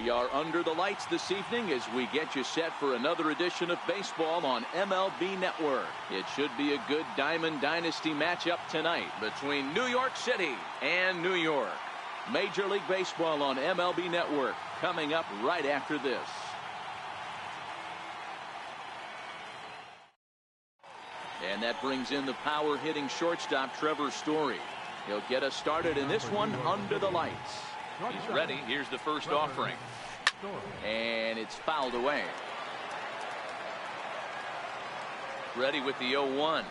We are under the lights this evening as we get you set for another edition of baseball on MLB Network. It should be a good Diamond Dynasty matchup tonight between New York City and New York. Major League Baseball on MLB Network coming up right after this. And that brings in the power-hitting shortstop Trevor Story. He'll get us started in this one under the lights. He's ready. Here's the first offering. And it's fouled away. Ready with the 0-1.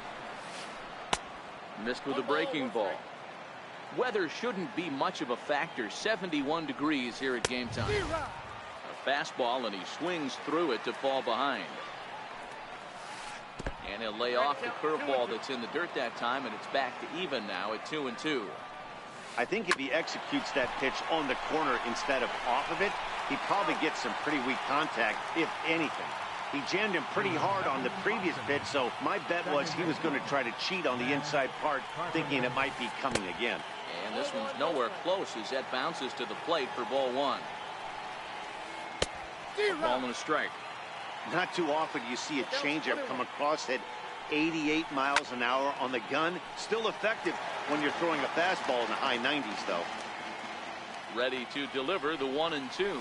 Missed with a breaking ball. Weather shouldn't be much of a factor. 71 degrees here at game time. A fastball, and he swings through it to fall behind. And he'll lay off the curveball that's in the dirt that time, and it's back to even now at 2-2. I think if he executes that pitch on the corner instead of off of it, he probably gets some pretty weak contact, if anything. He jammed him pretty hard on the previous pitch, so my bet was he was going to try to cheat on the inside part, thinking it might be coming again. And this one's nowhere close as that bounces to the plate for ball one. A ball and a strike. Not too often you see a changeup come across at 88 miles an hour on the gun. Still effective when you're throwing a fastball in the high 90s, though. Ready to deliver the 1-2.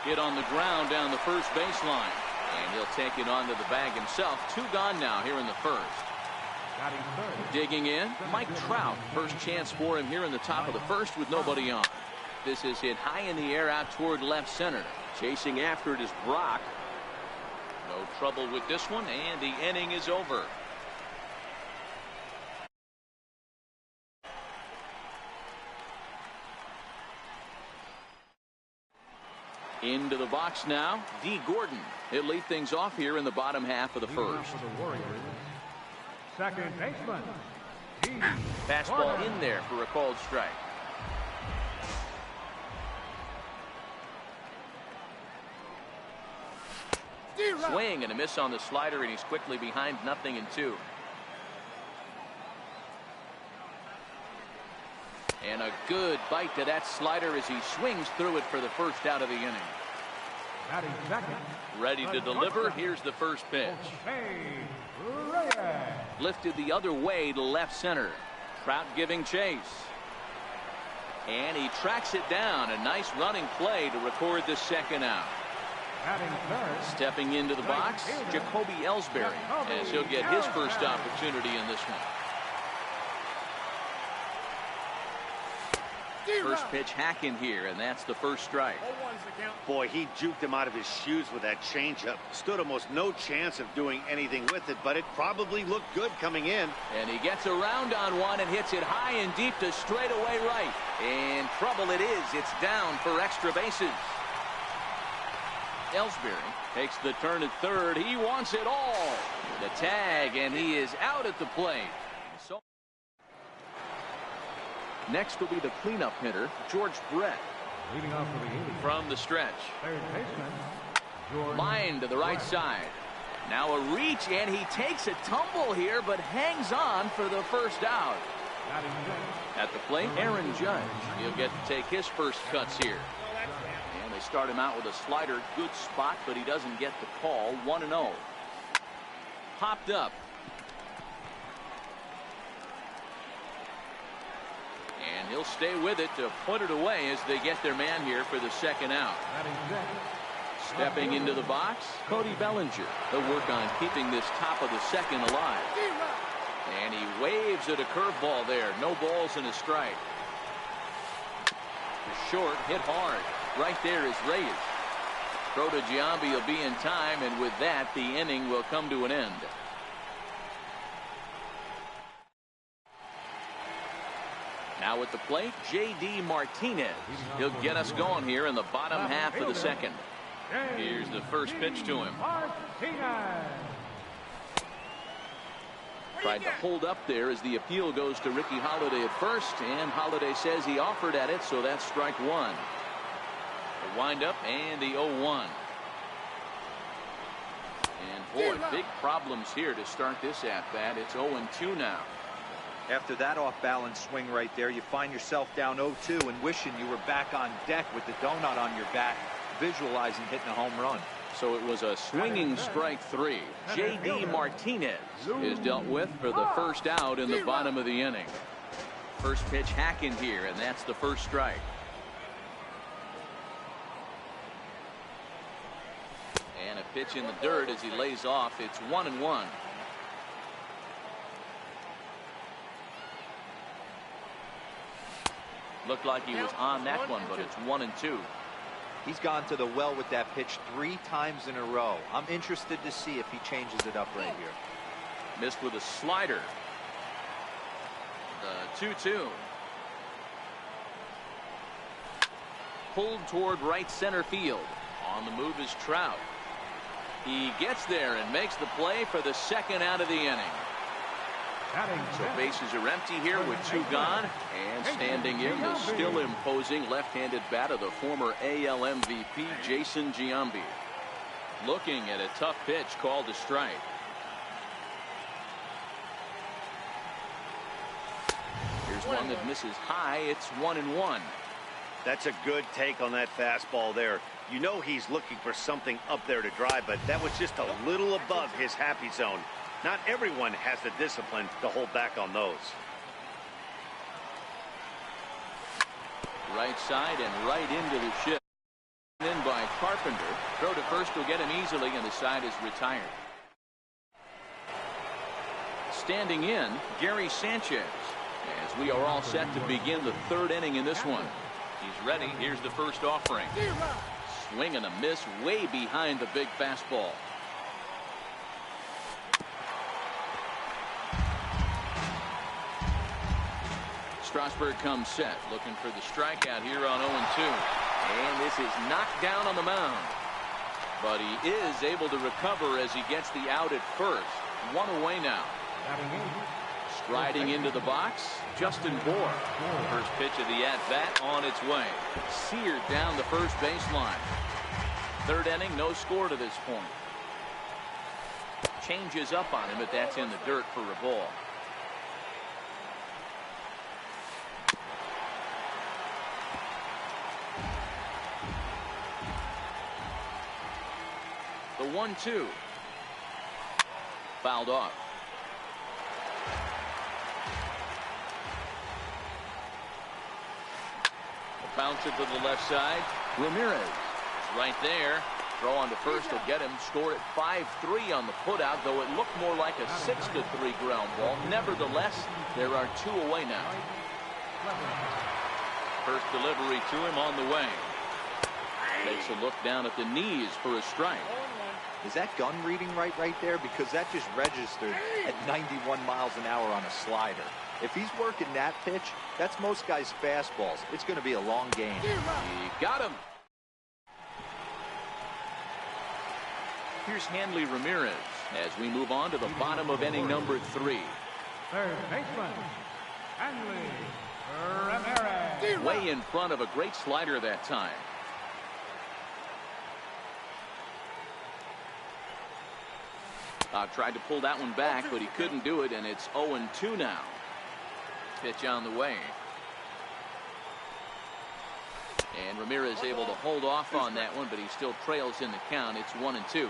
Hit on the ground down the first baseline. And he'll take it onto the bag himself. 2 gone now here in the first. Digging in, Mike Trout. First chance for him here in the top of the first with nobody on. This is hit high in the air out toward left center. Chasing after it is Brock. No trouble with this one, and the inning is over. Into the box now, D. Gordon. He'll lead things off here in the bottom half of the first. Second baseman. Fastball in there for a called strike. Swing and a miss on the slider, and he's quickly behind 0-2. And a good bite to that slider as he swings through it for the first out of the inning. Ready to deliver. Here's the first pitch. Lifted the other way to left center. Trout giving chase. And he tracks it down. A nice running play to record the second out. Stepping into the box, Jacoby Ellsbury, as he'll get his first opportunity in this one. First pitch hacking here, and that's the first strike. Boy, he juked him out of his shoes with that changeup. Stood almost no chance of doing anything with it, but it probably looked good coming in. And he gets around on one and hits it high and deep to straightaway right. And trouble it is. It's down for extra bases. Ellsbury takes the turn at third. He wants it all. The tag, and he is out at the plate. So next will be the cleanup hitter, George Brett. Leading off for the game. From the stretch. Third baseman. Line to the right side. Now a reach, and he takes a tumble here, but hangs on for the first out. At the plate, Aaron Judge. He'll get to take his first cuts here. And they start him out with a slider. Good spot, but he doesn't get the call. 1-0. Popped up. And he'll stay with it to put it away as they get their man here for the second out. Stepping into the box, Cody Bellinger. He'll work on keeping this top of the second alive. And he waves at a curveball there. No balls and a strike. Short, hit hard. Right there is Reyes. Throw to Giambi will be in time, and with that, the inning will come to an end. Now at the plate, J.D. Martinez. He'll get us going here in the bottom half of the second. Here's the first pitch to him. Tried to hold up there as the appeal goes to Ricky Holiday at first, and Holiday says he offered at it, so that's strike one. The windup and the 0-1. And boy, big problems here to start this at bat. It's 0-2 now. After that off-balance swing right there, you find yourself down 0-2 and wishing you were back on deck with the donut on your bat, visualizing hitting a home run. So it was a swinging strike 3. J.D. Martinez is dealt with for the first out in the bottom of the inning. First pitch hacking here, and that's the first strike. And a pitch in the dirt as he lays off. It's 1-1. Looked like he was on that one, but it's 1-2. He's gone to the well with that pitch 3 times in a row. I'm interested to see if he changes it up right here. Missed with a slider. The 2-2. Pulled toward right center field. On the move is Trout. He gets there and makes the play for the second out of the inning. So bases are empty here with 2 gone, and standing in the still imposing left-handed bat of the former AL MVP Jason Giambi. Looking at a tough pitch called a strike. Here's one that misses high. It's 1-1. That's a good take on that fastball there. You know he's looking for something up there to drive, but that was just a little above his happy zone. Not everyone has the discipline to hold back on those. Right side and right into the shift. In by Carpenter. Throw to first will get him easily, and the side is retired. Standing in, Gary Sanchez, as we are all set to begin the 3rd inning in this one. He's ready. Here's the first offering. Swing and a miss way behind the big fastball. Strasburg comes set, looking for the strikeout here on 0-2. And this is knocked down on the mound. But he is able to recover as he gets the out at first. 1 away now. Striding into the box, Justin Bour. First pitch of the at-bat on its way. Seared down the first baseline. 3rd inning, no score to this point. Changes up on him, but that's in the dirt for a ball. The 1-2. Fouled off. A bounce it to the left side. Ramirez is right there. Throw on to first will get him. Scored at 5-3 on the putout, though it looked more like a 6-3 ground ball. Nevertheless, there are 2 away now. First delivery to him on the way. Takes a look down at the knees for a strike. Is that gun reading right there? Because that just registered at 91 miles an hour on a slider. If he's working that pitch, that's most guys' fastballs. It's going to be a long game. He got him. Here's Hanley Ramirez as we move on to the bottom of inning number 3. 3rd baseman, Hanley Ramirez. Way in front of a great slider that time. Tried to pull that one back, but he couldn't do it, and it's 0-2 now. Pitch on the way. And Ramirez able to hold off on that one, but he still trails in the count. It's 1-2.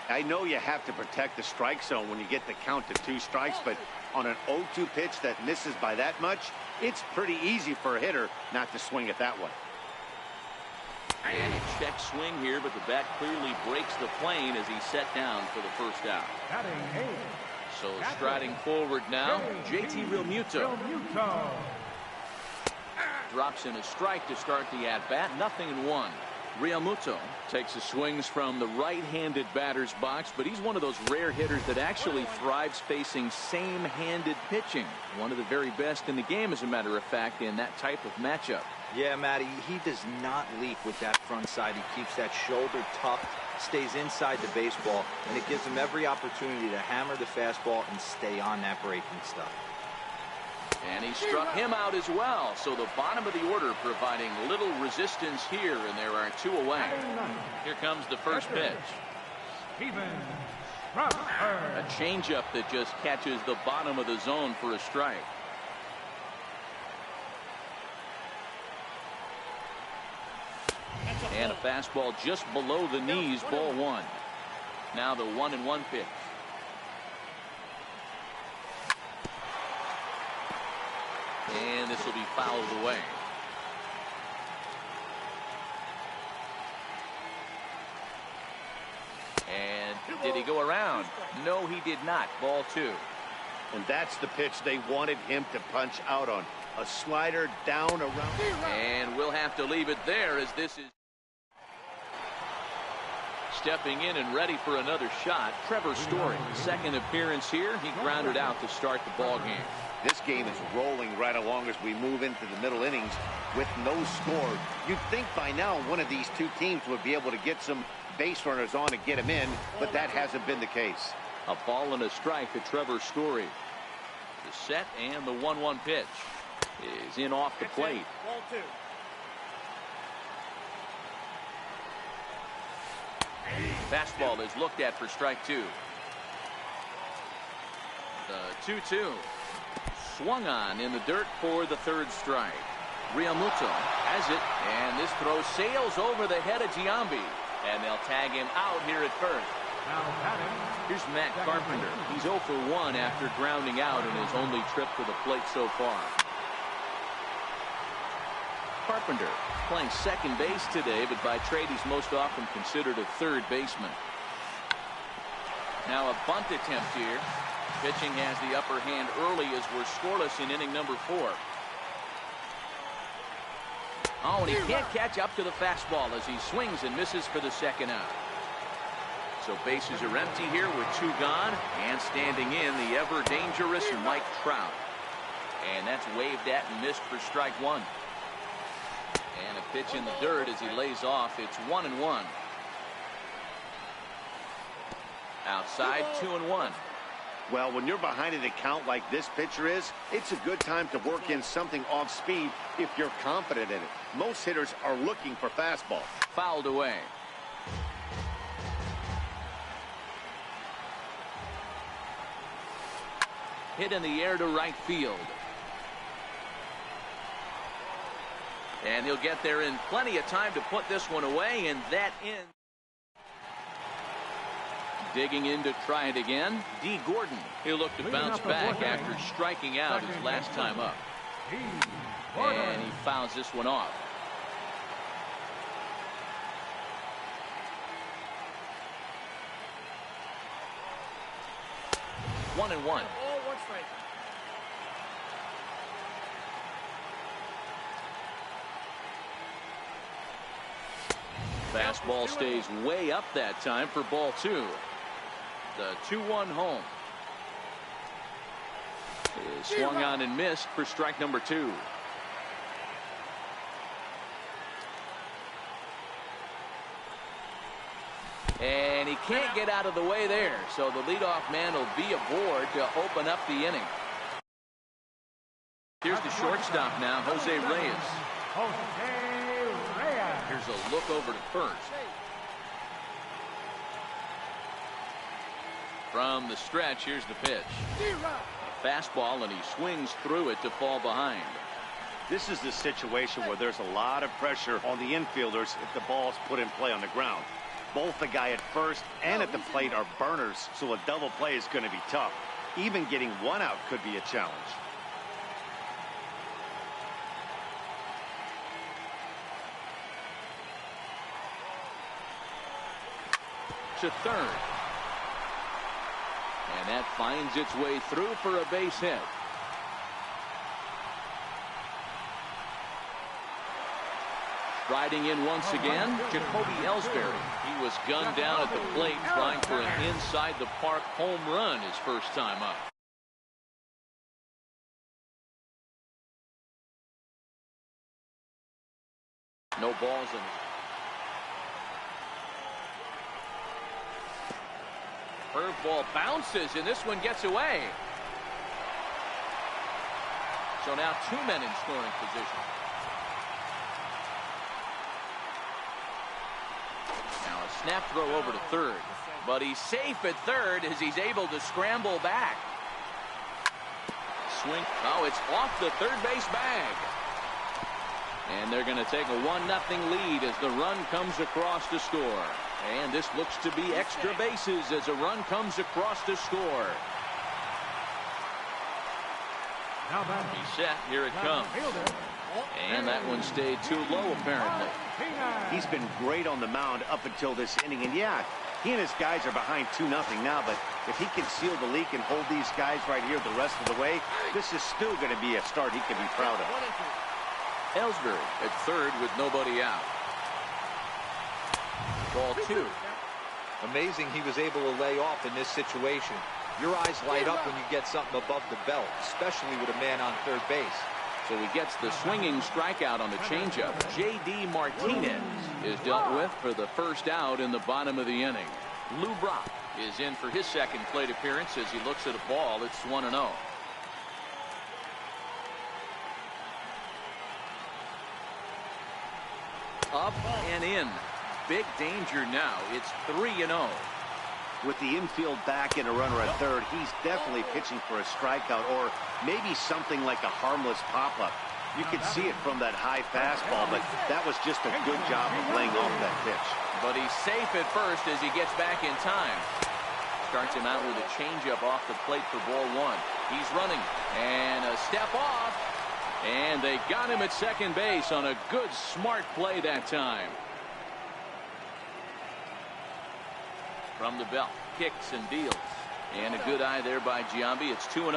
I know you have to protect the strike zone when you get the count to 2 strikes, but on an 0-2 pitch that misses by that much, it's pretty easy for a hitter not to swing at that one. And a check swing here, but the bat clearly breaks the plane as he's set down for the first out. So striding forward now, JT Realmuto. Drops in a strike to start the at-bat. 0-1. Realmuto takes his swings from the right-handed batter's box, but he's one of those rare hitters that actually thrives facing same-handed pitching. One of the very best in the game, as a matter of fact, in that type of matchup. Yeah, Matty, he does not leap with that front side. He keeps that shoulder tucked, stays inside the baseball, and it gives him every opportunity to hammer the fastball and stay on that breaking stuff. And he struck him out as well. So the bottom of the order providing little resistance here, and there are 2 away. Here comes the first pitch. from third. A changeup that just catches the bottom of the zone for a strike. And a fastball just below the knees, ball one. Now the 1-1 pitch. And this will be fouled away. And did he go around? No, he did not. Ball two. And that's the pitch they wanted him to punch out on. A slider down around. And we'll have to leave it there as this is stepping in and ready for another shot. Trevor Story, second appearance here. He grounded out to start the ball game. This game is rolling right along as we move into the middle innings with no score. You'd think by now one of these two teams would be able to get some base runners on and get them in, but that hasn't been the case. A ball and a strike to Trevor Story. The set and the 1-1 pitch is in off the plate. Ball two. Fastball is looked at for strike two. The 2-2. Swung on in the dirt for the third strike. Realmuto has it, and this throw sails over the head of Giambi. And they'll tag him out here at first. Now batting. Here's Matt Carpenter. He's 0 for 1 after grounding out in his only trip to the plate so far. Carpenter playing second base today, but by trade he's most often considered a third baseman. Now a bunt attempt here. Pitching has the upper hand early as we're scoreless in inning number 4. Oh, and he can't catch up to the fastball as he swings and misses for the second out. So bases are empty here with 2 gone, and standing in the ever dangerous Mike Trout. And that's waved at and missed for strike 1. And a pitch in the dirt as he lays off. It's 1-1. Outside 2-1. Well, when you're behind an account like this pitcher is, it's a good time to work in something off speed if you're confident in it. Most hitters are looking for fastball. Fouled away. Hit in the air to right field. And he'll get there in plenty of time to put this one away, and that ends. Digging in to try it again, D. Gordon. He'll look to bounce back after striking out his last time up. And he fouls this one off. One and one. Fastball stays way up that time for ball 2. The 2-1 home is swung on and missed for strike number 2. And he can't get out of the way there, so the leadoff man will be aboard to open up the inning. Here's the shortstop now, Jose Reyes. Here's a look over to first. From the stretch, here's the pitch. A fastball, and he swings through it to fall behind. This is the situation where there's a lot of pressure on the infielders if the ball's put in play on the ground. Both the guy at first and at the plate are burners, so a double play is going to be tough. Even getting one out could be a challenge. To third. And that finds its way through for a base hit. Riding in once again, Jacoby Ellsbury. He was gunned down at the plate trying for an inside-the-park home run his first time up. No balls in it. Curveball bounces, and this one gets away. So now 2 men in scoring position. Now a a snap throw over to third. But he's safe at third as he's able to scramble back. Swing. Oh, it's off the third base bag. And they're going to take a 1-0 lead as the run comes across to score. And this looks to be extra bases as a run comes across to score. He's set. Here it comes. And that one stayed too low, apparently. He's been great on the mound up until this inning. And, yeah, he and his guys are behind 2-0 now. But if he can seal the leak and hold these guys right here the rest of the way, this is still going to be a start he can be proud of. Ellsbury at third with nobody out. Ball 2. Amazing he was able to lay off in this situation. Your eyes light up when you get something above the belt, especially with a man on third base. So he gets the swinging strikeout on the changeup. J.D. Martinez is dealt with for the first out in the bottom of the inning. Lou Brock is in for his second plate appearance as he looks at a ball. It's 1-0. Up and in. Big danger now. It's 3-0. With the infield back and a runner at third, he's definitely pitching for a strikeout or maybe something like a harmless pop-up. You could see it from that high fastball, but that was just a good job of laying off that pitch. But he's safe at first as he gets back in time. Starts him out with a changeup off the plate for ball 1. He's running and a step off. And they got him at second base on a good, smart play that time. From the belt, kicks and deals. And a good eye there by Giambi. It's 2-0.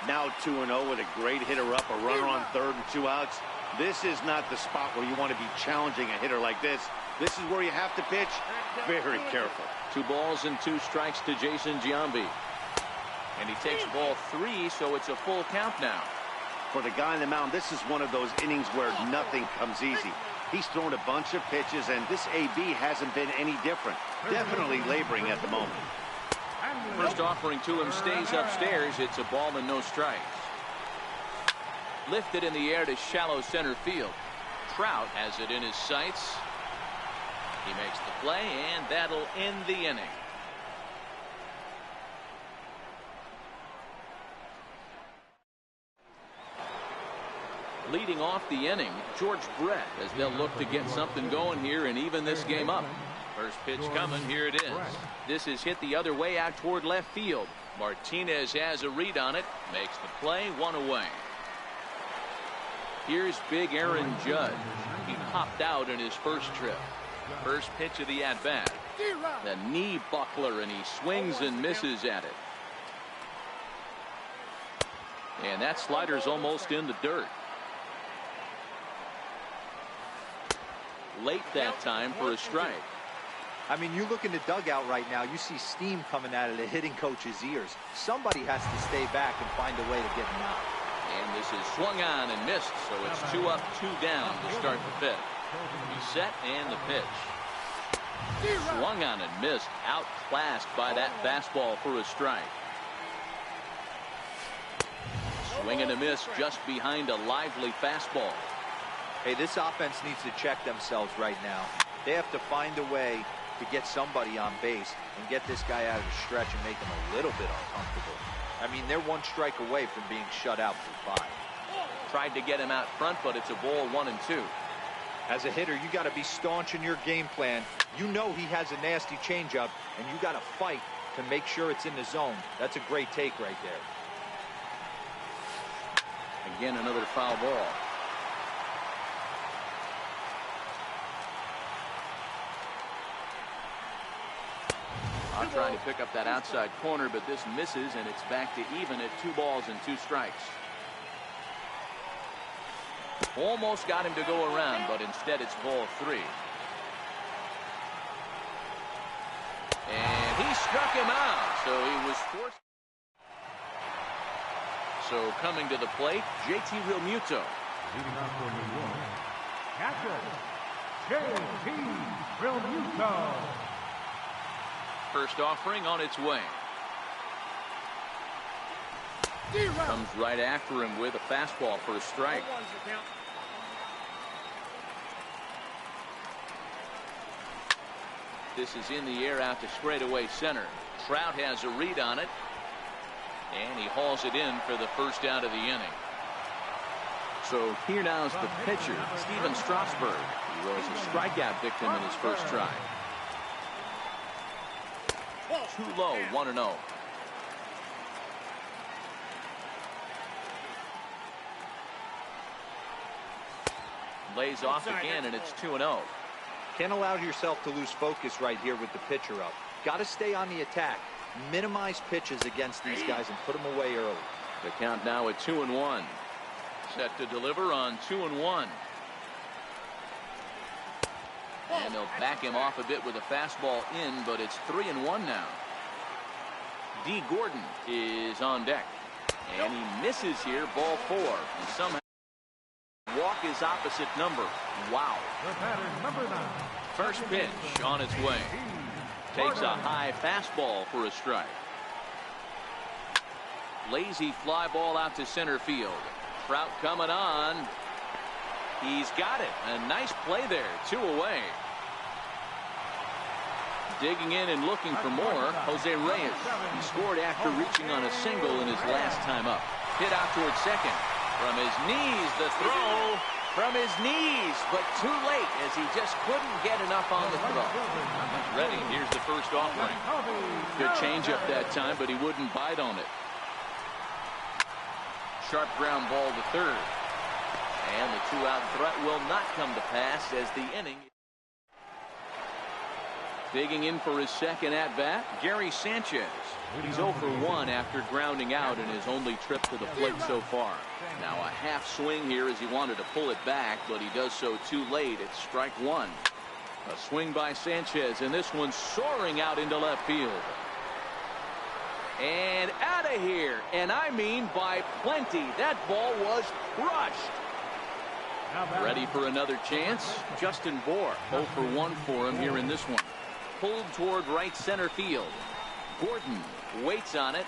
Now 2-0 with a great hitter up, a runner on third and 2 outs. This is not the spot where you want to be challenging a hitter like this. This is where you have to pitch very careful. 2 balls and 2 strikes to Jason Giambi. And he takes ball 3, so it's a full count now. For the guy on the mound, this is one of those innings where nothing comes easy. He's thrown a bunch of pitches, and this AB hasn't been any different. Definitely laboring at the moment. First offering to him stays upstairs. It's a ball and no strikes. Lifted in the air to shallow center field. Trout has it in his sights. He makes the play, and that'll end the inning. Leading off the inning, George Brett, as they'll look to get something going here and even this game up. First pitch coming, here it is. This is hit the other way out toward left field. Martinez has a read on it, makes the play, 1 away. Here's big Aaron Judge. He popped out in his first trip. First pitch of the at-bat. The knee buckler, and he swings and misses at it. And that slider's almost in the dirt. Late that time for a strike. I mean, you look in the dugout right now, you see steam coming out of the hitting coach's ears. Somebody has to stay back and find a way to get him out. And this is swung on and missed, so it's 2 up, 2 down to start the 5th. He's set and the pitch. Swung on and missed, outclassed by that fastball for a strike. Swing and a miss just behind a lively fastball. Hey, this offense needs to check themselves right now. They have to find a way to get somebody on base and get this guy out of the stretch and make him a little bit uncomfortable. I mean, they're 1 strike away from being shut out for 5. Tried to get him out front, but it's a ball 1 and 2. As a hitter, you got to be staunch in your game plan. You know he has a nasty changeup, and you got to fight to make sure it's in the zone. That's a great take right there. Again, another foul ball. I'm trying to pick up that outside corner, but this misses, and it's back to even at 2 balls and 2 strikes. Almost got him to go around, but instead it's ball 3. And he struck him out, so he was forced. So coming to the plate, JT Realmuto. Leading off for New York, catcher, JT Realmuto. First offering on its way. Comes right after him with a fastball for a strike. This is in the air out to straightaway center. Trout has a read on it, and he hauls it in for the first out of the inning. So here now is the pitcher, Steven Strasburg. He was a strikeout victim in his first try. Too low, 1-0. Lays off again, and it's 2-0. Can't allow yourself to lose focus right here with the pitcher up. Got to stay on the attack. Minimize pitches against these guys and put them away early. The count now at 2-1. Set to deliver on 2-1. And they'll back him off a bit with a fastball in, but it's 3-1 now. D. Gordon is on deck. And he misses here, ball 4. And somehow walk his opposite number. Wow. Number 9. First pitch on its way. Takes a high fastball for a strike. Lazy fly ball out to center field. Trout coming on. He's got it. A nice play there. 2 away. Digging in and looking for more, Jose Reyes. He scored after reaching on a single in his last time up. Hit out towards second. From his knees, the throw. From his knees, but too late as he just couldn't get enough on the throw. Ready. Here's the first offering. Good changeup that time, but he wouldn't bite on it. Sharp ground ball to third. And the 2-out threat will not come to pass as the inning. Digging in for his second at-bat, Gary Sanchez. He's 0 for 1 after grounding out in his only trip to the plate so far. Now a half swing here as he wanted to pull it back, but he does so too late. It's strike 1. A swing by Sanchez, and this one soaring out into left field. And out of here, and I mean by plenty. That ball was crushed. Ready for another chance? Justin Bohr, 0 for 1 for him here in this one. Pulled toward right center field. Gordon waits on it.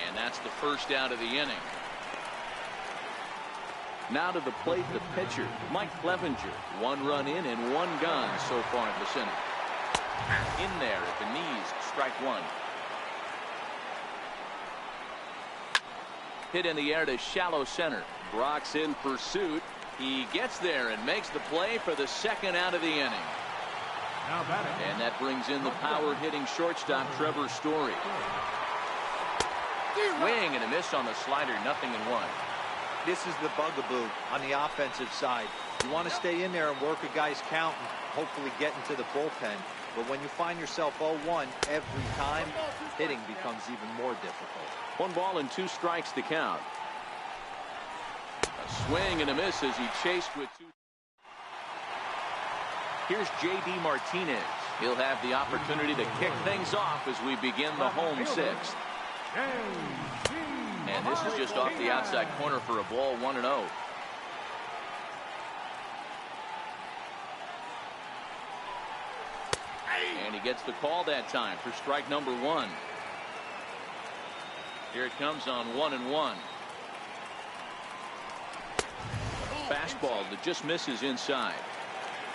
And that's the first out of the inning. Now to the plate, the pitcher, Mike Clevenger. 1 run in and 1 gone so far in this inning. In there at the knees, strike 1. Hit in the air to shallow center. Brock's in pursuit. He gets there and makes the play for the second out of the inning. And that brings in the power-hitting shortstop, Trevor Story. Swing and a miss on the slider, 0-1. This is the bugaboo on the offensive side. You want to stay in there and work a guy's count and hopefully get into the bullpen. But when you find yourself 0-1 every time, hitting becomes even more difficult. 1 ball and 2 strikes to count. A swing and a miss as he chased with 2. Here's J.D. Martinez. He'll have the opportunity to kick things off as we begin the home 6th. And this is just off the outside corner for a ball, 1-0. And he gets the call that time for strike number 1. Here it comes on 1-1. Fastball that just misses inside.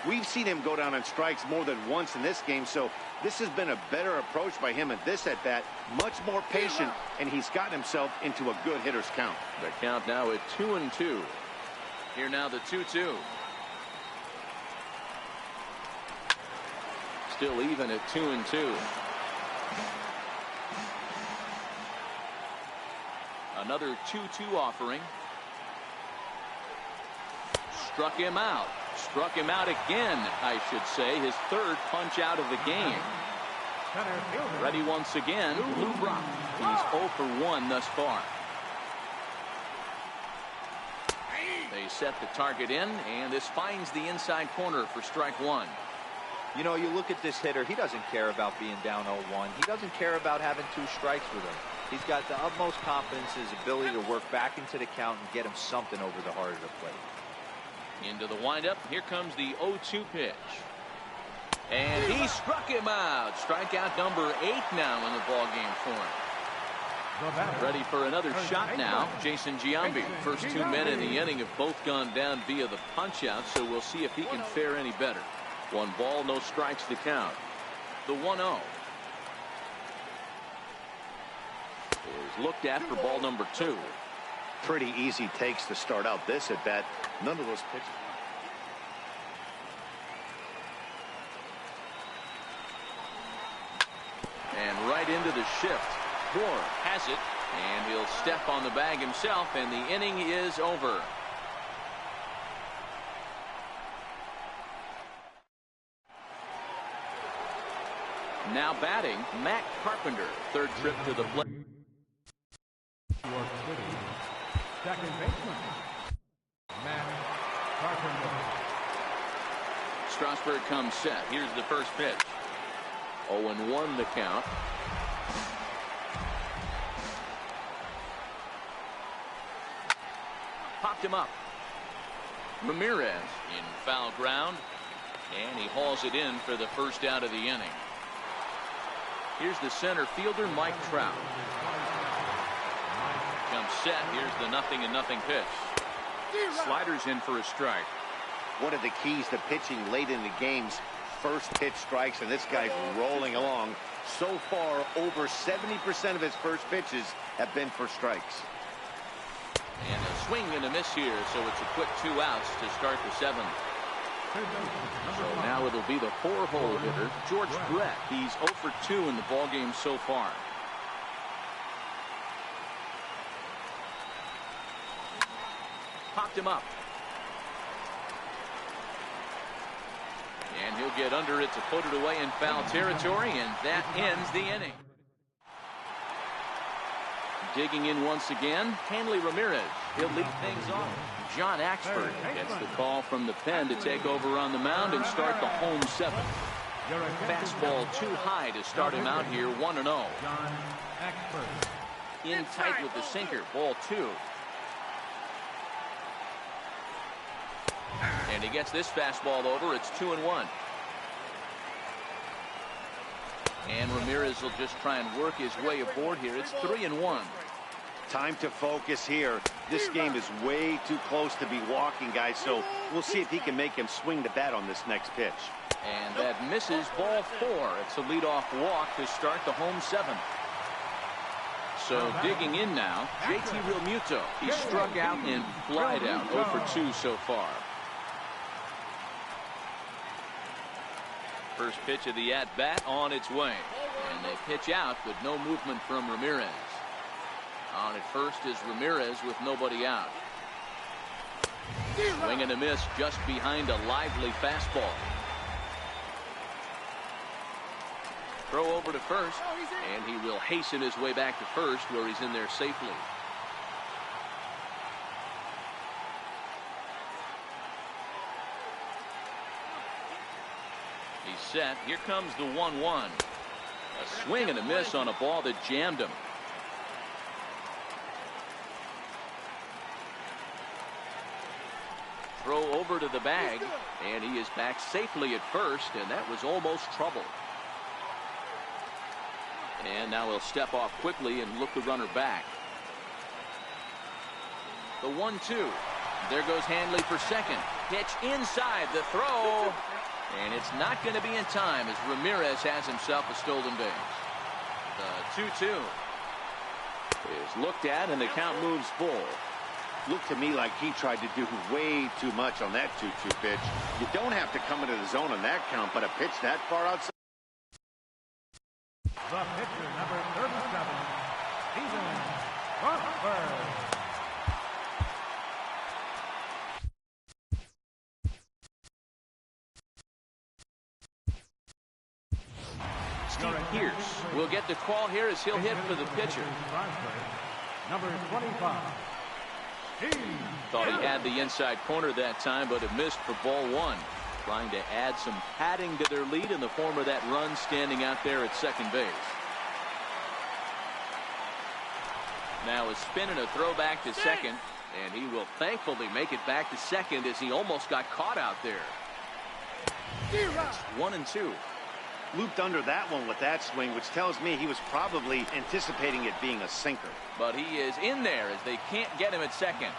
We've seen him go down on strikes more than once in this game, so this has been a better approach by him at this at-bat. Much more patient, and he's gotten himself into a good hitter's count. The count now at 2-2. Here now the 2-2. Still even at 2-2. Another 2-2 offering. Struck him out. Struck him out again, I should say. His 3rd punch out of the game. Ready once again, Lou Brock. He's 0 for 1 thus far. They set the target in, and this finds the inside corner for strike 1. You know, you look at this hitter, he doesn't care about being down 0-1. He doesn't care about having 2 strikes with him. He's got the utmost confidence in his ability to work back into the count and get him something over the heart of the plate. Into the windup. Here comes the 0-2 pitch. And he struck him out. Strikeout number 8 now in the ballgame for him. Ready for another shot now. Jason Giambi. First 2 men in the inning have both gone down via the punch out, so we'll see if he can fare any better. 1 ball, no strikes to count. The 1-0 is looked at for ball number 2. Pretty easy takes to start out this at bat. None of those pitches. And right into the shift. Moore has it, and he'll step on the bag himself, and the inning is over. Now batting, Matt Carpenter, 3rd trip to the plate. York City, second baseman, Matt Carpenter. Strasburg comes set. Here's the first pitch. 0-1 the count. Popped him up. Ramirez in foul ground, and he hauls it in for the first out of the inning. Here's the center fielder, Mike Trout. Comes set. Here's the 0-0 pitch. Sliders in for a strike. One of the keys to pitching late in the game's first pitch strikes, and this guy's rolling along. So far, over 70% of his first pitches have been for strikes. And a swing and a miss here, so it's a quick 2 outs to start the 7th. So now it'll be the 4-hole hitter, George Brett. He's 0 for 2 in the ballgame so far. Popped him up. And he'll get under it to put it away in foul territory, and that ends the inning. Digging in once again, Hanley Ramirez. He'll lead things off. John Axford gets the call from the pen to take over on the mound and start the home 7th. Fastball too high to start him out here, 1-0. John Axford. In tight with the sinker, ball 2. And he gets this fastball over. It's 2-1. And Ramirez will just try and work his way aboard here. It's 3-1. Time to focus here. This game is way too close to be walking, guys, so we'll see if he can make him swing the bat on this next pitch. And that misses, ball 4. It's a leadoff walk to start the home 7th. So digging in now, JT Realmuto. He struck out and flied out, 0 for 2 so far. First pitch of the at-bat on its way. And they pitch out, but no movement from Ramirez. On at first is Ramirez with nobody out. Swing and a miss just behind a lively fastball. Throw over to first, and he will hasten his way back to first, where he's in there safely. He's set. Here comes the 1-1. A swing and a miss on a ball that jammed him. Throw over to the bag, and he is back safely at first, and that was almost trouble. And now he'll step off quickly and look the runner back. The 1-2. There goes Hanley for second. Pitch inside the throw. And it's not going to be in time as Ramirez has himself a stolen base. The 2-2 is looked at, and the count moves full. Looked to me like he tried to do way too much on that 2-2 pitch. You don't have to come into the zone on that count, but a pitch that far outside. The pitcher, number 37, Steven Strasburg. Steve Pierce will get the call here as he'll hit for the pitcher. Number 25. Thought he had the inside corner that time, but it missed for ball 1. Trying to add some padding to their lead in the form of that run standing out there at second base. Now a spin and a throw back to second, and he will thankfully make it back to second as he almost got caught out there. It's 1-2. Looped under that one with that swing, which tells me he was probably anticipating it being a sinker. But he is in there as they can't get him at second.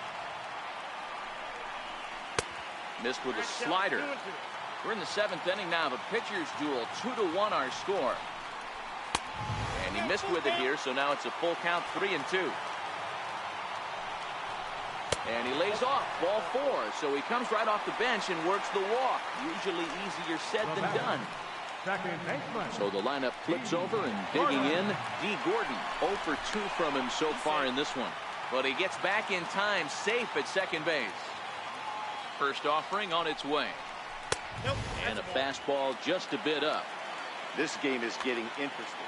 Missed with a slider. We're in the 7th inning now. The pitchers duel, 2-1 our score. And he missed with it here, so now it's a full count, 3-2. And he lays off, ball 4. So he comes right off the bench and works the walk. Usually easier said than done. So the lineup flips over and digging in, D. Gordon. 0 for 2 from him so far in this one. But he gets back in time, safe at second base. First offering on its way. And a fastball just a bit up. This game is getting interesting.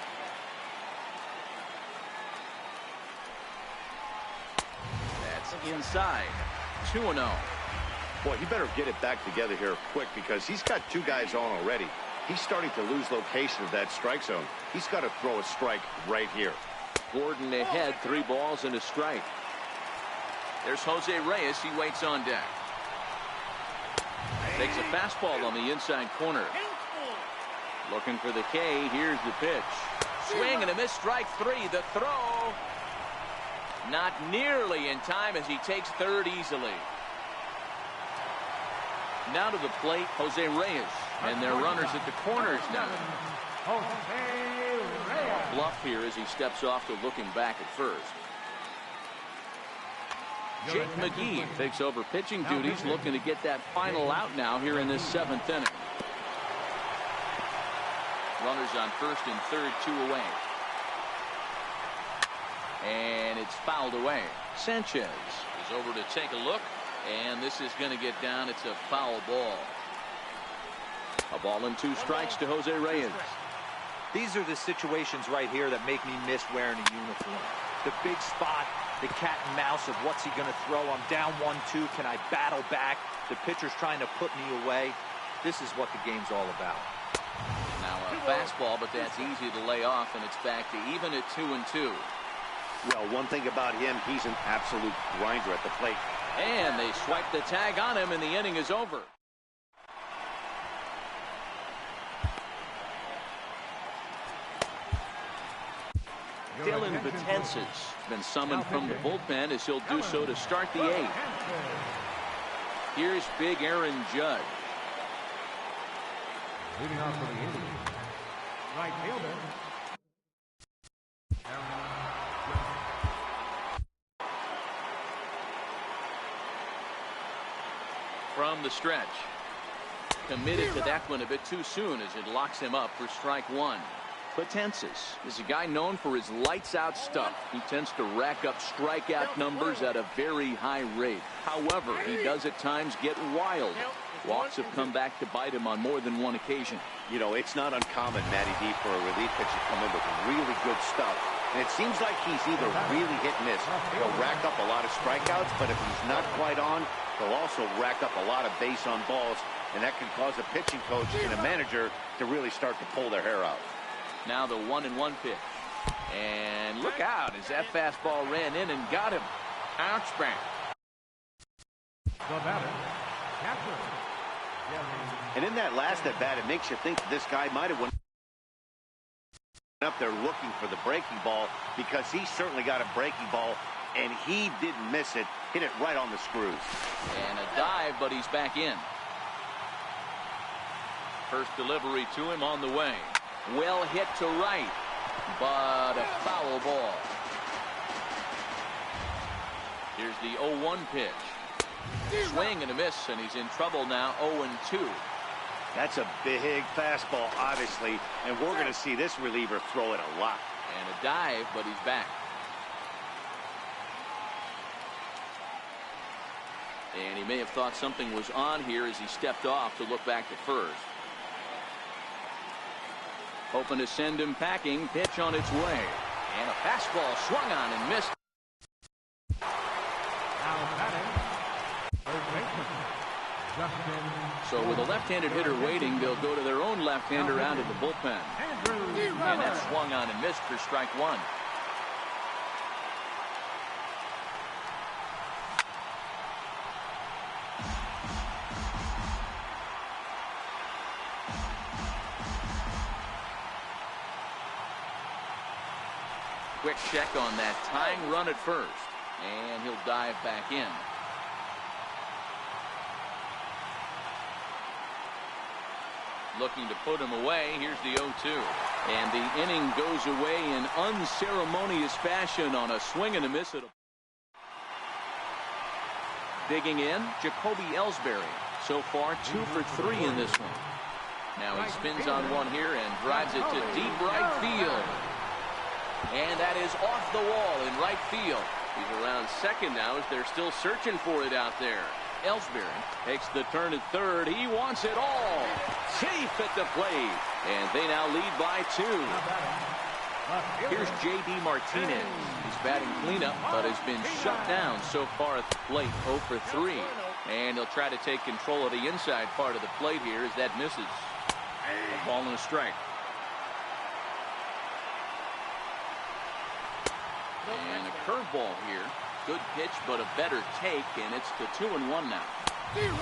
That's inside. 2-0. Boy, he better get it back together here quick because he's got 2 guys on already. He's starting to lose location of that strike zone. He's got to throw a strike right here. Gordon ahead, 3 balls and a strike. There's Jose Reyes. He waits on deck. Takes a fastball on the inside corner. Looking for the K. Here's the pitch. Swing and a miss, strike 3. The throw. Not nearly in time as he takes third easily. Now to the plate, Jose Reyes. And their runners at the corners now. Bluff here as he steps off to looking back at first. Jake McGee takes over pitching duties, looking to get that final out now here in this 7th inning. Runners on first and third, 2 away. And it's fouled away. Sanchez is over to take a look, and this is going to get down. It's a foul ball. A ball and 2 strikes to Jose Reyes. These are the situations right here that make me miss wearing a uniform. The big spot, the cat and mouse of what's he going to throw. I'm down 1-2. Can I battle back? The pitcher's trying to put me away. This is what the game's all about. Now a fastball, but that's easy to lay off, and it's back to even at 2-2. Well, one thing about him, he's an absolute grinder at the plate. And they swipe the tag on him, and the inning is over. Dylan Betances been summoned from the bullpen as he'll do so to start the 8th. Here's big Aaron Judge. Leading off for the Indians, right fielder. From the stretch. Committed to that one a bit too soon as it locks him up for strike 1. Betances is a guy known for his lights-out stuff. He tends to rack up strikeout numbers at a very high rate. However, he does at times get wild. Walks have come back to bite him on more than one occasion. You know, it's not uncommon, Matty D, for a relief pitcher to come in with really good stuff. And it seems like he's either really hit and miss. He'll rack up a lot of strikeouts, but if he's not quite on, he'll also rack up a lot of base on balls. And that can cause a pitching coach and a manager to really start to pull their hair out. Now the 1-1 pitch. And look out as that fastball ran in and got him. Ouch back. The batter, catcher. And in that last at bat, it makes you think this guy might have went up there looking for the breaking ball, because he certainly got a breaking ball and he didn't miss it. Hit it right on the screws. And a dive, but he's back in. First delivery to him on the way. Well hit to right, but a foul ball. Here's the 0-1 pitch. Swing and a miss, and he's in trouble now. 0-2. That's a big fastball, obviously, and we're going to see this reliever throw it a lot. And a dive, but he's back. And he may have thought something was on here as he stepped off to look back to first. Hoping to send him packing. Pitch on its way. And a fastball swung on and missed. Now batting, third baseman, Justin. So with a left-handed hitter waiting, they'll go to their own left-hander out of the bullpen. And that swung on and missed for strike 1. Quick check on that tying run at first, and he'll dive back in. looking to put him away. Here's the 0-2. And the inning goes away in unceremonious fashion on a swing and a miss. Digging in, Jacoby Ellsbury. So far, 2 for 3 in this one. Now he spins on one here and drives it to deep right field. And that is off the wall in right field. He's around second now as they're still searching for it out there. Ellsbury takes the turn at third. He wants it all. Safe at the plate. And they now lead by 2. Here's J.D. Martinez. He's batting cleanup, but has been shut down so far at the plate. 0 for 3. And he'll try to take control of the inside part of the plate here as that misses. A ball and a strike. And a curveball here. Good pitch, but a better take, and it's the 2-1 now.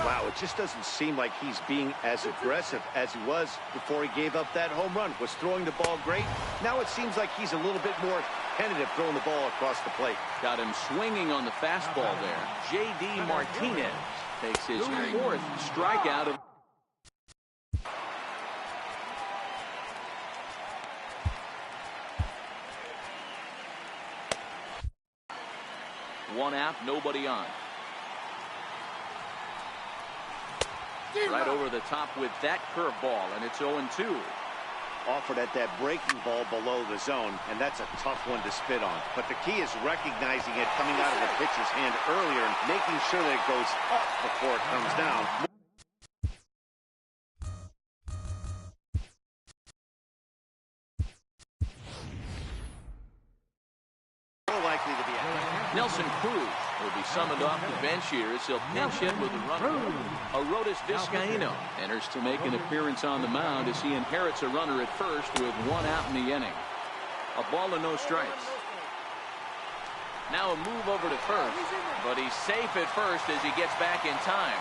Wow, it just doesn't seem like he's being as aggressive as he was before he gave up that home run. Was throwing the ball great. Now it seems like he's a little bit more tentative throwing the ball across the plate. Got him swinging on the fastball there. J.D. Martinez takes his 4th strikeout of... One out, nobody on. Right over the top with that curveball, and it's 0-2. Offered at that breaking ball below the zone, and that's a tough one to spit on. But the key is recognizing it coming out of the pitcher's hand earlier and making sure that it goes up before it comes down. More likely to be out. Nelson Cruz will be summoned off the bench here as he'll pinch hit with a runner. Arodys Vizcaíno enters to make an appearance on the mound as he inherits a runner at first with 1 out in the inning. A ball and no strikes. Now a move over to first, but he's safe at first as he gets back in time.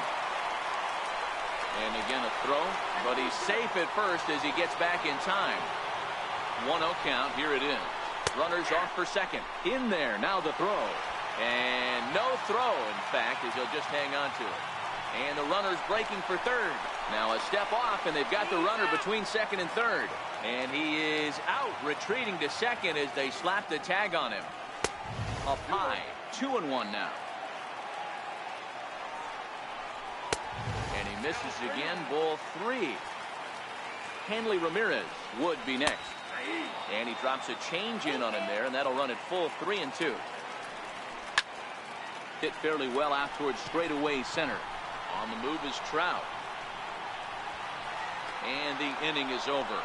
And again a throw, but he's safe at first as he gets back in time. 1-0 count, here it is. Runners off for second. In there, now the throw. And no throw, in fact, as he'll just hang on to it. And the runner's breaking for third. Now a step off, and they've got the runner between second and third. And he is out, retreating to second as they slap the tag on him. Up high, 2-1 now. And he misses again, ball 3. Hanley Ramirez would be next. And he drops a change in on him there, and that'll run it full 3-2. Hit fairly well out towards straightaway center. On the move is Trout. And the inning is over.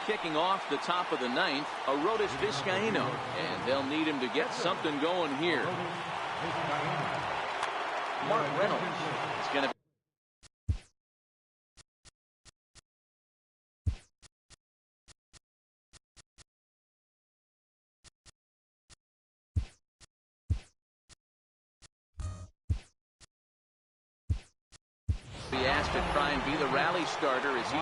Kicking off the top of the 9th, Arodys Vizcaíno. And they'll need him to get something going here. Mark Reynolds is going to be asked to try and be the rally starter as he...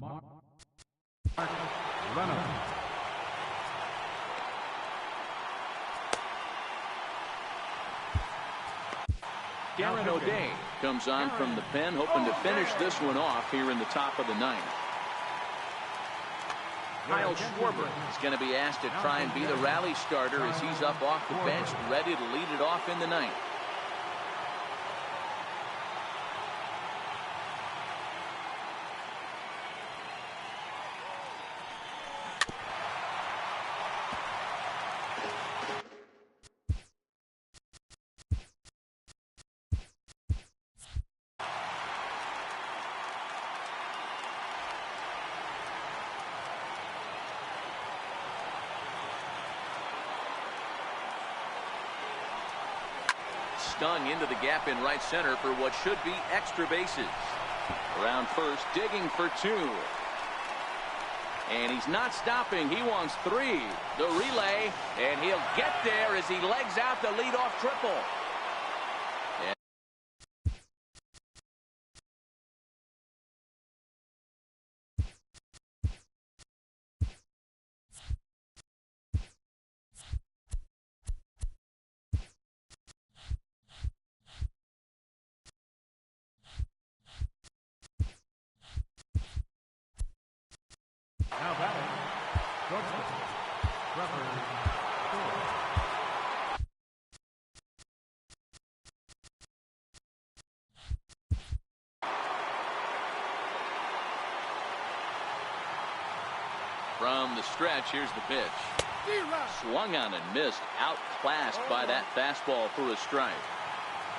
Darren O'Day comes on from the pen, hoping to finish this one off here in the top of the 9th. Kyle Schwarber is going to be asked to try and be the rally starter as he's up off the bench, ready to lead it off in the 9th. Stung into the gap in right center for what should be extra bases. Around first, digging for 2. And he's not stopping. He wants 3. The relay, and he'll get there as he legs out the leadoff triple. From the stretch, here's the pitch. Swung on and missed. Outclassed by that fastball for a strike.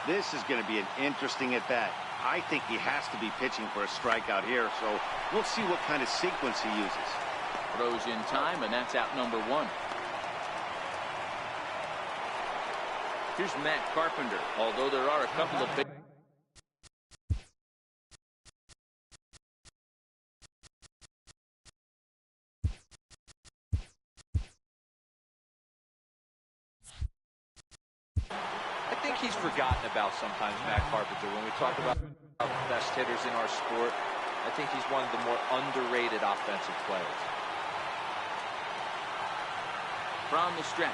This is going to be an interesting at-bat. I think he has to be pitching for a strikeout here, so we'll see what kind of sequence he uses. Throws in time, and that's out number one. Here's Matt Carpenter. Although there are a couple of big... I think he's forgotten about sometimes, Matt Carpenter. When we talk about the best hitters in our sport, I think he's one of the more underrated offensive players. From the stretch.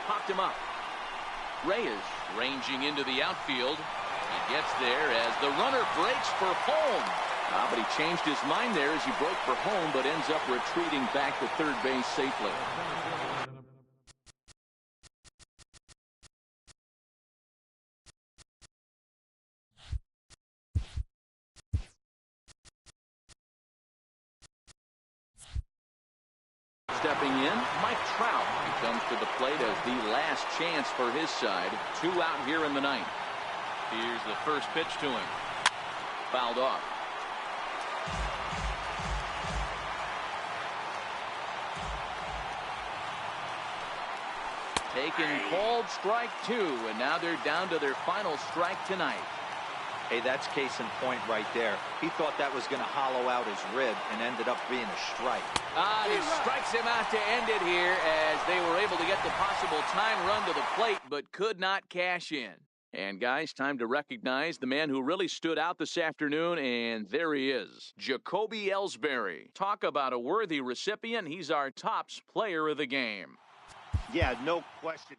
Popped him up. Reyes ranging into the outfield. He gets there as the runner breaks for home. But he changed his mind there as he broke for home, but ends up retreating back to third base safely. Stepping in, Mike Trout. He comes to the plate as the last chance for his side. 2 out here in the ninth. Here's the first pitch to him. Fouled off. Taken, called, strike 2, and now they're down to their final strike tonight. Hey, that's case in point right there. He thought that was going to hollow out his rib and ended up being a strike. He strikes him out to end it here as they were able to get the possible time run to the plate but could not cash in. And guys, time to recognize the man who really stood out this afternoon, and there he is, Jacoby Ellsbury. Talk about a worthy recipient. He's our tops player of the game. Yeah, no question.